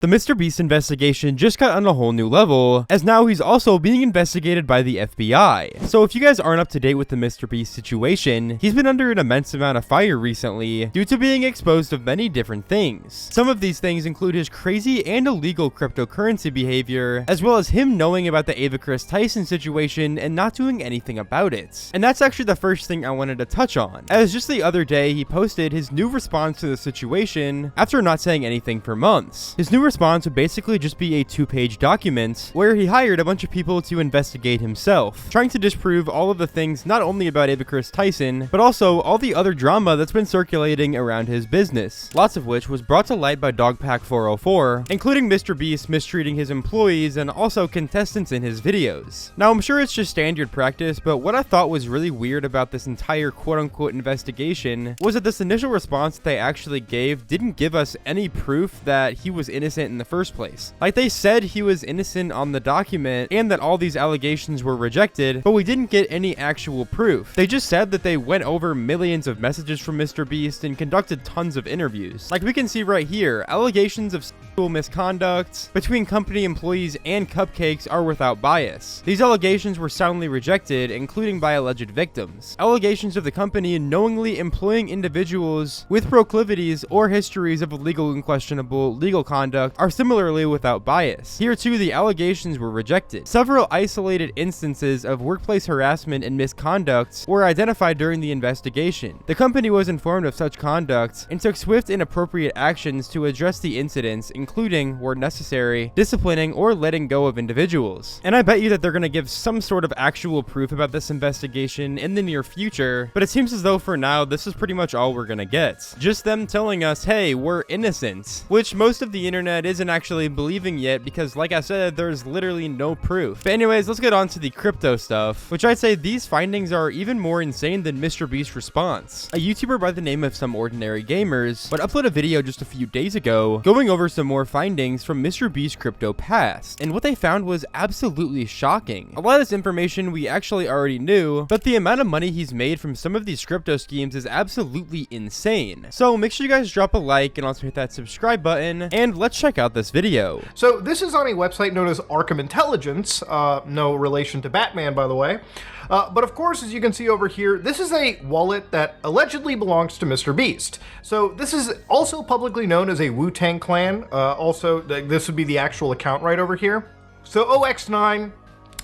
The MrBeast investigation just got on a whole new level, as now he's also being investigated by the FBI. So if you guys aren't up to date with the MrBeast situation, he's been under an immense amount of fire recently due to being exposed of many different things. Some of these things include his crazy and illegal cryptocurrency behavior, as well as him knowing about the Kris Tyson situation and not doing anything about it. And that's actually the first thing I wanted to touch on, as just the other day he posted his new response to the situation after not saying anything for months. His new response would basically just be a 2-page document where he hired a bunch of people to investigate himself, trying to disprove all of the things not only about Kris Tyson, but also all the other drama that's been circulating around his business, lots of which was brought to light by Dogpack404, including MrBeast mistreating his employees and also contestants in his videos. Now I'm sure it's just standard practice, but what I thought was really weird about this entire quote-unquote investigation was that this initial response that they actually gave didn't give us any proof that he was innocent in the first place. Like, they said he was innocent on the document and that all these allegations were rejected, but we didn't get any actual proof. They just said that they went over millions of messages from MrBeast and conducted tons of interviews. Like we can see right here, allegations of sexual misconduct between company employees and cupcakes are without bias. These allegations were soundly rejected, including by alleged victims. Allegations of the company knowingly employing individuals with proclivities or histories of illegal and questionable legal conduct are similarly without bias. Here too, the allegations were rejected. Several isolated instances of workplace harassment and misconduct were identified during the investigation. The company was informed of such conduct and took swift and appropriate actions to address the incidents, including, where necessary, disciplining or letting go of individuals. And I bet you that they're going to give some sort of actual proof about this investigation in the near future, but it seems as though for now this is pretty much all we're going to get. Just them telling us, hey, we're innocent, which most of the internet isn't actually believing yet because, like I said, there's literally no proof. But anyways, let's get on to the crypto stuff, which I'd say these findings are even more insane than MrBeast's response. A YouTuber by the name of Some Ordinary Gamers would upload a video just a few days ago going over some more findings from MrBeast's crypto past, and what they found was absolutely shocking. A lot of this information we actually already knew, but the amount of money he's made from some of these crypto schemes is absolutely insane. So make sure you guys drop a like and also hit that subscribe button, and let's check out this video. So this is on a website known as Arkham Intelligence, no relation to Batman, by the way. But of course, as you can see over here, this is a wallet that allegedly belongs to MrBeast. So this is also publicly known as a Wu-Tang Clan. Also, this would be the actual account right over here. So OX9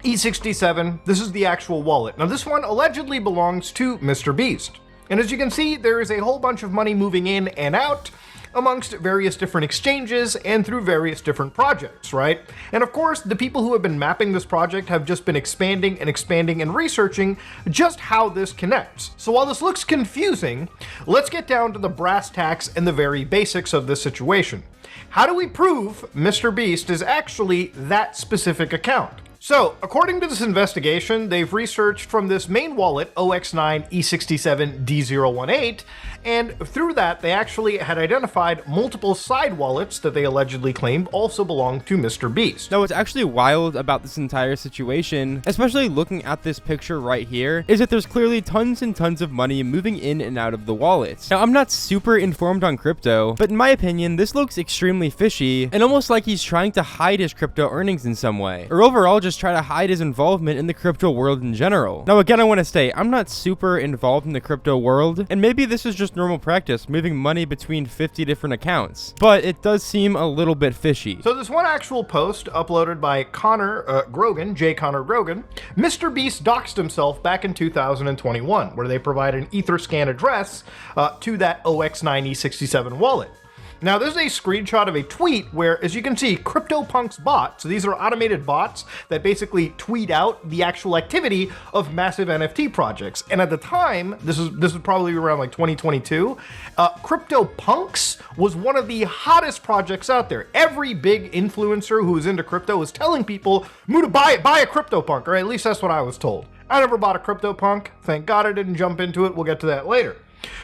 E67, this is the actual wallet. Now this one allegedly belongs to MrBeast. And as you can see, there is a whole bunch of money moving in and out amongst various different exchanges and through various different projects, right? And of course, the people who have been mapping this project have just been expanding and researching just how this connects. So while this looks confusing, let's get down to the brass tacks and the very basics of this situation. How do we prove MrBeast is actually that specific account? So, according to this investigation, they've researched from this main wallet, OX9 E67 D018, and through that, they actually had identified multiple side wallets that they allegedly claimed also belonged to MrBeast. Now, what's actually wild about this entire situation, especially looking at this picture right here, is that there's clearly tons and tons of money moving in and out of the wallet. Now, I'm not super informed on crypto, but in my opinion, this looks extremely fishy and almost like he's trying to hide his crypto earnings in some way, or overall just try to hide his involvement in the crypto world in general. Now, again, I want to say, I'm not super involved in the crypto world, and maybe this is just normal practice, moving money between 50 different accounts, but it does seem a little bit fishy. So this one actual post uploaded by J. Connor Grogan, MrBeast doxed himself back in 2021, where they provide an Etherscan address to that OX9E67 wallet. Now, this is a screenshot of a tweet where, as you can see, CryptoPunk's bot, so these are automated bots that basically tweet out the actual activity of massive NFT projects. And at the time, this is probably around like 2022, CryptoPunks was one of the hottest projects out there. Every big influencer who was into crypto was telling people, "Muta, buy a CryptoPunk," or at least that's what I was told. I never bought a CryptoPunk. Thank God I didn't jump into it. We'll get to that later.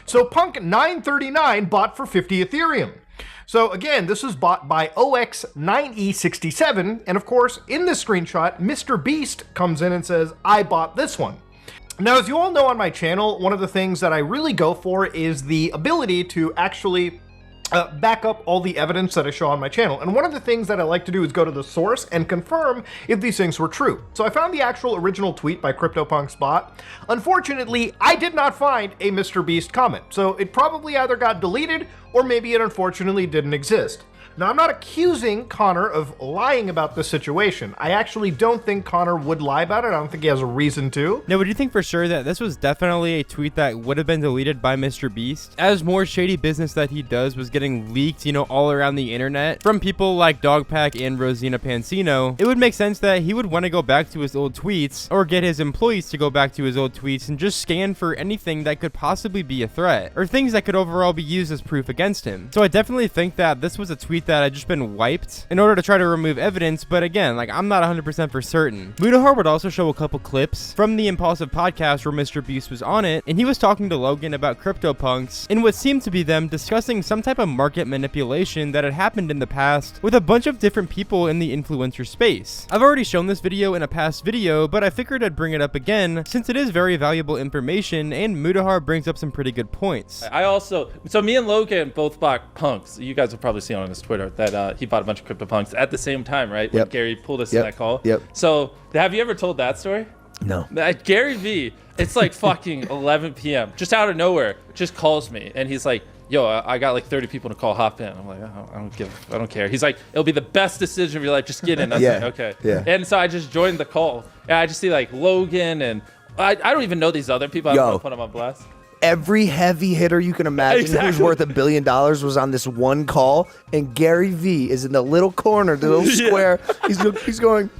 So Punk 939 bought for 50 Ethereum. So again, this was bought by OX9E67, and of course, in this screenshot, MrBeast comes in and says, I bought this one. Now, as you all know on my channel, one of the things that I really go for is the ability to actually back up all the evidence that I show on my channel. And one of the things that I like to do is go to the source and confirm if these things were true. So I found the actual original tweet by CryptoPunk's bot. Unfortunately, I did not find a MrBeast comment. So it probably either got deleted or maybe it unfortunately didn't exist. Now, I'm not accusing Connor of lying about this situation. I actually don't think Connor would lie about it. I don't think he has a reason to. Now, would you think for sure that this was definitely a tweet that would have been deleted by MrBeast? As more shady business that he does was getting leaked, you know, all around the internet from people like Dogpack and Rosina Pansino, it would make sense that he would want to go back to his old tweets or get his employees to go back to his old tweets and just scan for anything that could possibly be a threat or things that could overall be used as proof against him. So I definitely think that this was a tweet that had just been wiped in order to try to remove evidence, but again, like, I'm not 100% for certain. Mudahar would also show a couple clips from the Impulsive podcast where MrBeast was on it, and he was talking to Logan about CryptoPunks in what seemed to be them discussing some type of market manipulation that had happened in the past with a bunch of different people in the influencer space. I've already shown this video in a past video, but I figured I'd bring it up again since it is very valuable information and Mudahar brings up some pretty good points. So me and Logan both bought punks. You guys will probably see on his Twitter that he bought a bunch of CryptoPunks at the same time, right? Yep. When Gary pulled us in that call. Yep. So have you ever told that story? No. Gary V, it's like fucking 11 p.m. just out of nowhere, just calls me and he's like, yo, I got like 30 people to call, hop in. I'm like, I don't care. He's like, it'll be the best decision of your life. Just get in. I was like, okay. Yeah. And so I just joined the call and I just see like Logan and I don't even know these other people. I don't want to put them on blast. Every heavy hitter you can imagine who's worth $1 billion was on this one call, and Gary V is in the little corner, the little square. He's going,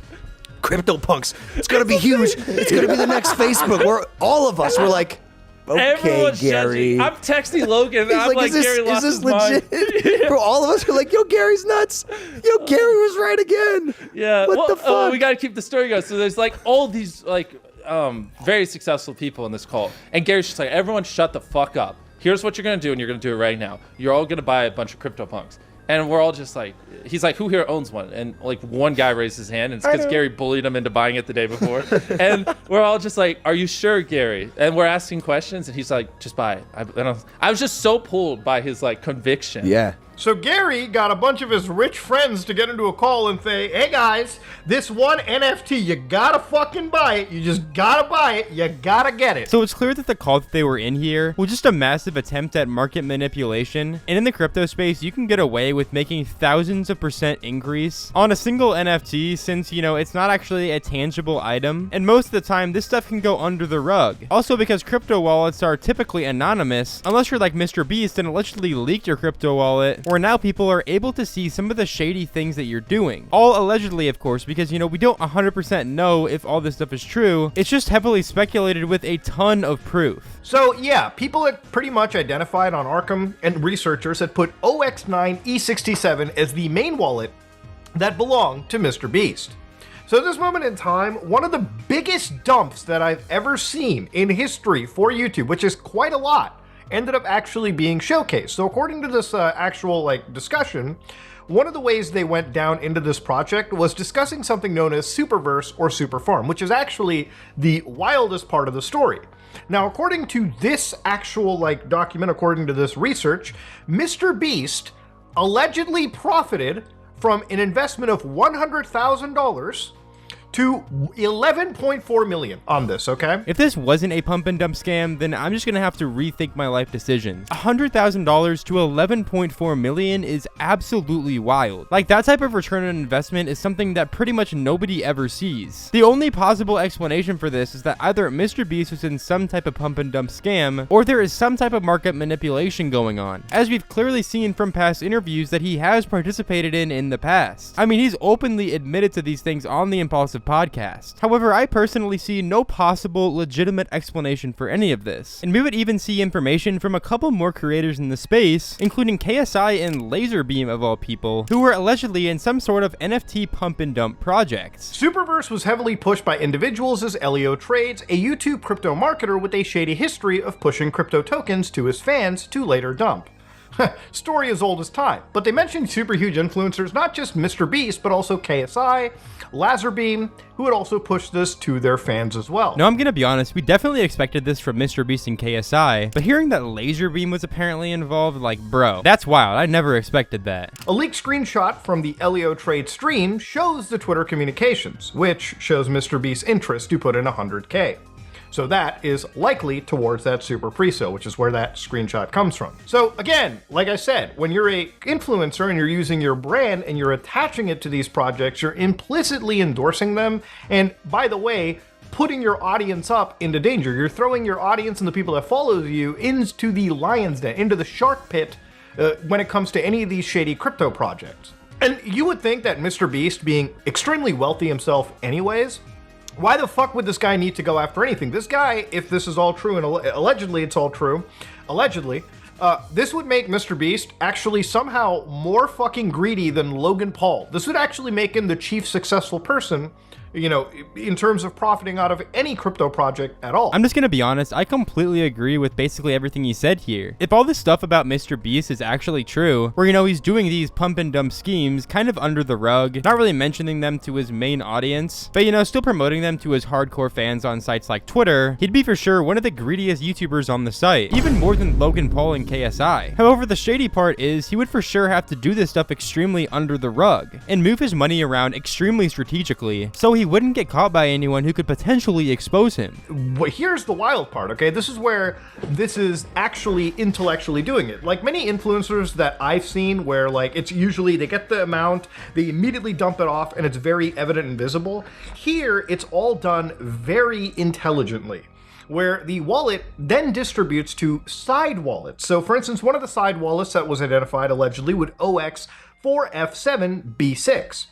CryptoPunks. It's gonna be huge. It's gonna be the next Facebook. Where all of us were like, okay, Everyone's Gary. judging. I'm texting Logan. And I'm like, Gary lost is his this mind. legit? Bro, all of us were like, yo, Gary's nuts. Yo, Gary was right again. Yeah. What the fuck? We got to keep the story going. So there's like all these like very successful people in this call. And Gary's just like, everyone shut the fuck up. Here's what you're going to do, and you're going to do it right now. You're all going to buy a bunch of CryptoPunks. And we're all just like, he's like, who here owns one? And like one guy raised his hand, and it's because Gary bullied him into buying it the day before. And we're all just like, are you sure, Gary? And we're asking questions, and he's like, just buy it. I was just so pulled by his like conviction. Yeah. So Gary got a bunch of his rich friends to get into a call and say, hey guys, this one NFT, you gotta fucking buy it. You just gotta buy it. You gotta get it. So it's clear that the call that they were in here was just a massive attempt at market manipulation. And in the crypto space, you can get away with making thousands of % increase on a single NFT since, you know, it's not actually a tangible item. And most of the time, this stuff can go under the rug. Also because crypto wallets are typically anonymous, unless you're like MrBeast and allegedly leaked your crypto wallet, where now people are able to see some of the shady things that you're doing. All allegedly, of course, because, you know, we don't 100% know if all this stuff is true. It's just heavily speculated with a ton of proof. So yeah, people had pretty much identified on Arkham, and researchers had put OX9E67 as the main wallet that belonged to MrBeast. So at this moment in time, one of the biggest dumps that I've ever seen in history for YouTube, which is quite a lot, ended up actually being showcased. So according to this actual like discussion, one of the ways they went down into this project was discussing something known as SuperVerse or Superfarm, which is actually the wildest part of the story. Now, according to this actual like document, according to this research, MrBeast allegedly profited from an investment of $100,000 to 11.4 million on this, okay? If this wasn't a pump and dump scam, then I'm just gonna have to rethink my life decisions. $100,000 to 11.4 million is absolutely wild. Like, that type of return on investment is something that pretty much nobody ever sees. The only possible explanation for this is that either MrBeast was in some type of pump and dump scam, or there is some type of market manipulation going on, as we've clearly seen from past interviews that he has participated in the past. I mean, he's openly admitted to these things on the Impulsive podcast. However, I personally see no possible legitimate explanation for any of this, and we would even see information from a couple more creators in the space, including KSI and Laserbeam of all people, who were allegedly in some sort of NFT pump and dump projects. SuperVerse was heavily pushed by individuals as Elio Trades, a YouTube crypto marketer with a shady history of pushing crypto tokens to his fans to later dump. Story as old as time. But they mentioned super huge influencers, not just MrBeast, but also KSI, Lazarbeam, who had also pushed this to their fans as well. Now, I'm gonna be honest, we definitely expected this from MrBeast and KSI, but hearing that Lazarbeam was apparently involved, like, bro, that's wild. I never expected that. A leaked screenshot from the Elio trade stream shows the Twitter communications, which shows MrBeast's interest to put in 100K. So that is likely towards that super pre-sale, which is where that screenshot comes from. So again, like I said, when you're a influencer and you're using your brand and you're attaching it to these projects, you're implicitly endorsing them. And by the way, putting your audience up into danger. You're throwing your audience and the people that follow you into the lion's den, into the shark pit when it comes to any of these shady crypto projects. And you would think that MrBeast, being extremely wealthy himself anyways, why the fuck would this guy need to go after anything? This guy, if this is all true, and allegedly it's all true, this would make MrBeast actually somehow more fucking greedy than Logan Paul. This would actually make him the chief successful person, you know, in terms of profiting out of any crypto project at all. I'm just gonna be honest, I completely agree with basically everything he said here. If all this stuff about MrBeast is actually true, where, you know, he's doing these pump and dump schemes kind of under the rug, not really mentioning them to his main audience, but, you know, still promoting them to his hardcore fans on sites like Twitter, he'd be for sure one of the greediest YouTubers on the site, even more than Logan Paul and KSI. However, the shady part is he would for sure have to do this stuff extremely under the rug and move his money around extremely strategically, so he wouldn't get caught by anyone who could potentially expose him. But here's the wild part, okay? This is where this is actually intellectually doing it. Like many influencers that I've seen where, like, it's usually they get the amount, they immediately dump it off, and it's very evident and visible. Here, it's all done very intelligently, where the wallet then distributes to side wallets. So for instance, one of the side wallets that was identified allegedly with OX4F7B6.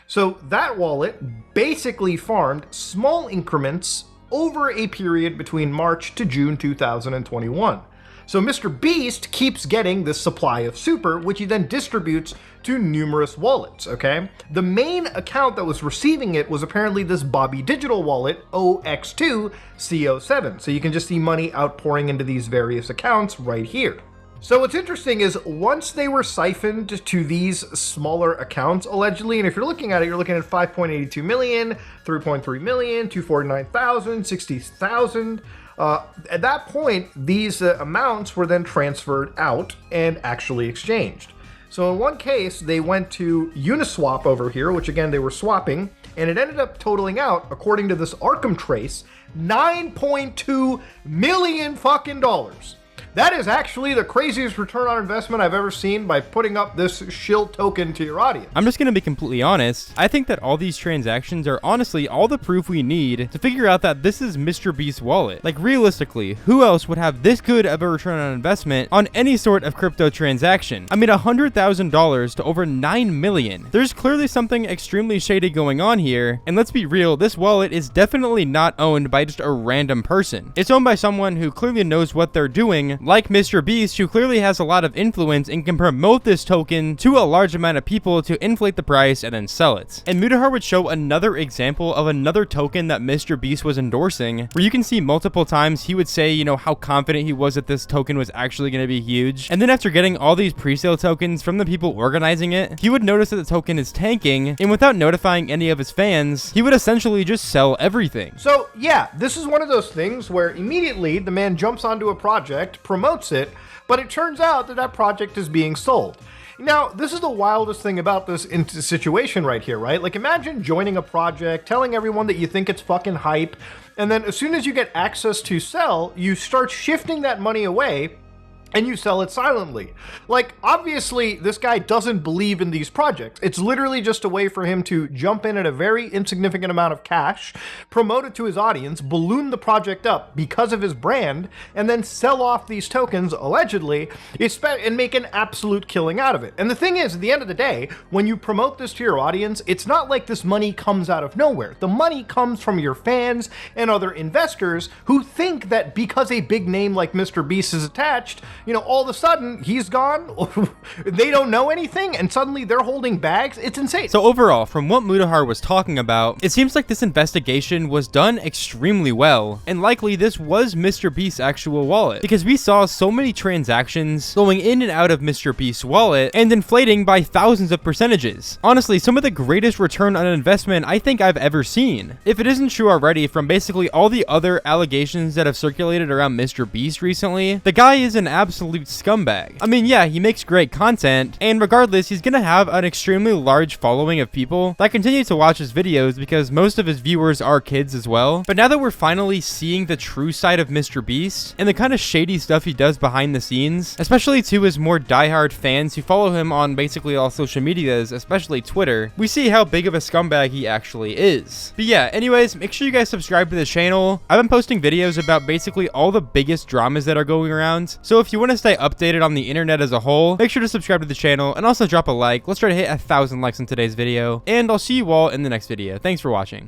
So that wallet basically farmed small increments over a period between March to June 2021. So MrBeast keeps getting this supply of super, which he then distributes to numerous wallets, okay? The main account that was receiving it was apparently this Bobby Digital wallet, OX2CO7. So you can just see money outpouring into these various accounts right here. So what's interesting is once they were siphoned to these smaller accounts, allegedly, and if you're looking at it, you're looking at 5.82 million, 3.3 million, 249,000, 60,000. At that point, these amounts were then transferred out and actually exchanged. So in one case, they went to Uniswap over here, which again, they were swapping, and it ended up totaling out, according to this Arkham trace, $9.2 million fucking dollars. That is actually the craziest return on investment I've ever seen by putting up this shield token to your audience. I'm just gonna be completely honest. I think that all these transactions are honestly all the proof we need to figure out that this is MrBeast's wallet. Like, realistically, who else would have this good of a return on investment on any sort of crypto transaction? I mean, $100,000 to over 9 million. There's clearly something extremely shady going on here, and let's be real, this wallet is definitely not owned by just a random person. It's owned by someone who clearly knows what they're doing, like MrBeast, who clearly has a lot of influence and can promote this token to a large amount of people to inflate the price and then sell it. And Mutahar would show another example of another token that MrBeast was endorsing, where you can see multiple times he would say, you know, how confident he was that this token was actually going to be huge. And then after getting all these pre-sale tokens from the people organizing it, he would notice that the token is tanking, and without notifying any of his fans, he would essentially just sell everything. So yeah, this is one of those things where immediately the man jumps onto a project, promotes it, but it turns out that that project is being sold. Now, this is the wildest thing about this situation right here, right? Like, imagine joining a project, telling everyone that you think it's fucking hype, and then as soon as you get access to sell, you start shifting that money away and you sell it silently. Like, obviously, this guy doesn't believe in these projects. It's literally just a way for him to jump in at a very insignificant amount of cash, promote it to his audience, balloon the project up because of his brand, and then sell off these tokens, allegedly, and make an absolute killing out of it. And the thing is, at the end of the day, when you promote this to your audience, it's not like this money comes out of nowhere. The money comes from your fans and other investors who think that because a big name like MrBeast is attached, you know, all of a sudden he's gone. They don't know anything, and suddenly they're holding bags. It's insane. So overall, from what Mutahar was talking about, it seems like this investigation was done extremely well, and likely this was MrBeast's actual wallet, because we saw so many transactions going in and out of MrBeast's wallet and inflating by thousands of percentages. Honestly, some of the greatest return on investment I think I've ever seen. If it isn't true already from basically all the other allegations that have circulated around MrBeast recently, the guy is an absolute scumbag. I mean, yeah, he makes great content, and regardless, he's gonna have an extremely large following of people that continue to watch his videos because most of his viewers are kids as well. But now that we're finally seeing the true side of MrBeast and the kind of shady stuff he does behind the scenes, especially to his more diehard fans who follow him on basically all social medias, especially Twitter, we see how big of a scumbag he actually is. But yeah, anyways, make sure you guys subscribe to the channel. I've been posting videos about basically all the biggest dramas that are going around, so if you want to stay updated on the internet as a whole, make sure to subscribe to the channel and also drop a like. Let's try to hit 1,000 likes in today's video, and I'll see you all in the next video. Thanks for watching.